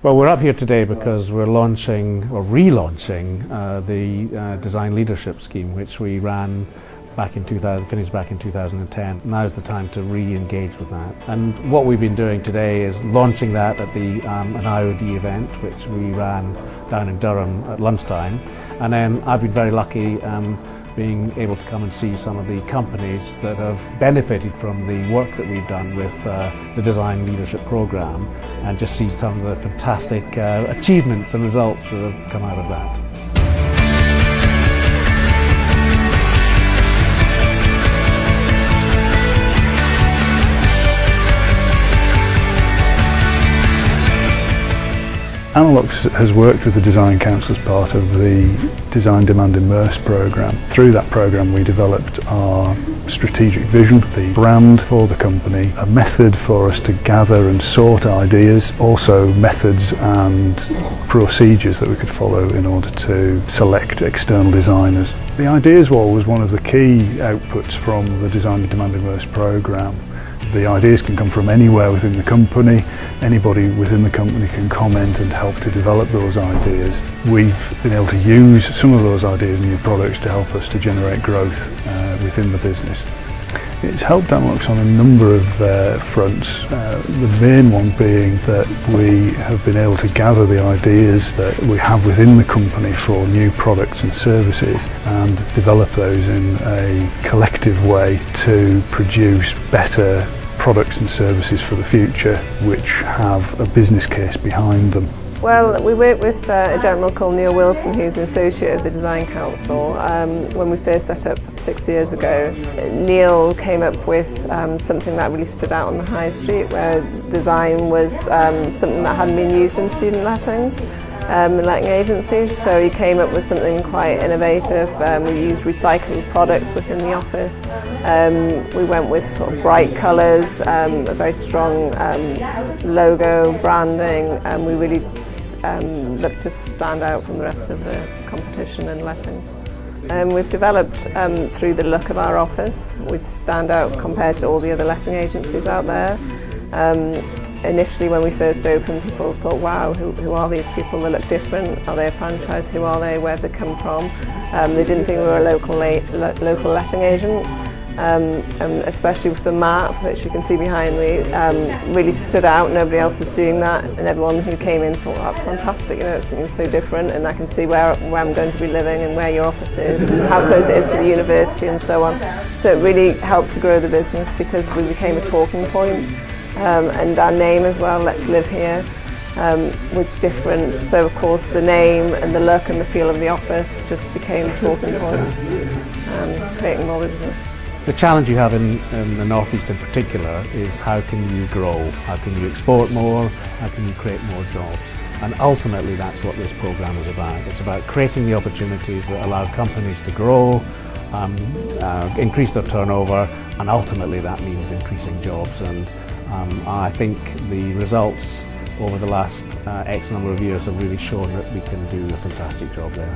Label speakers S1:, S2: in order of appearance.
S1: Well, we're up here today because we're launching or relaunching the Design Leadership Scheme, which we ran back in 2000, finished back in 2010. Now's the time to re-engage with that. And what we've been doing today is launching that at the an IOD event, which we ran down in Durham at lunchtime. And then I've been very lucky being able to come and see some of the companies that have benefited from the work that we've done with the Design Leadership Programme, and just see some of the fantastic achievements and results that have come out of that.
S2: Analux has worked with the Design Council as part of the Design Demand Immerse programme. Through that programme we developed our strategic vision, the brand for the company, a method for us to gather and sort ideas, also methods and procedures that we could follow in order to select external designers. The Ideas Wall was one of the key outputs from the Design Demand Immerse programme. The ideas can come from anywhere within the company. Anybody within the company can comment and help to develop those ideas. We've been able to use some of those ideas and new products to help us to generate growth within the business. It's helped Analux on a number of fronts, the main one being that we have been able to gather the ideas that we have within the company for new products and services and develop those in a collective way to produce better products and services for the future which have a business case behind them.
S3: Well, we work with a gentleman called Neil Wilson, who's an associate of the Design Council. When we first set up 6 years ago, Neil came up with something that really stood out on the high street, where design was something that hadn't been used in student lettings and letting agencies. So he came up with something quite innovative. We used recycled products within the office. We went with sort of bright colours, a very strong logo, branding, and we really look to stand out from the rest of the competition in lettings. We've developed through the look of our office. We stand out compared to all the other letting agencies out there. Initially when we first opened, people thought, wow, who are these people? They look different. Are they a franchise? Who are they? Where have they come from? They didn't think we were a local letting agent. And especially with the map, which you can see behind me, really stood out. Nobody else was doing that, and everyone who came in thought, that's fantastic, you know, it's something so different, and I can see where I'm going to be living and where your office is and how close it is to the university and so on. So it really helped to grow the business because we became a talking point, and our name as well, Let's Live Here, was different. So of course the name and the look and the feel of the office just became a talking point, creating more business.
S1: The challenge you have in the North East in particular is how can you grow, how can you export more, how can you create more jobs. And ultimately that's what this programme is about. It's about creating the opportunities that allow companies to grow, increase their turnover, and ultimately that means increasing jobs. And I think the results over the last X number of years have really shown that we can do a fantastic job there.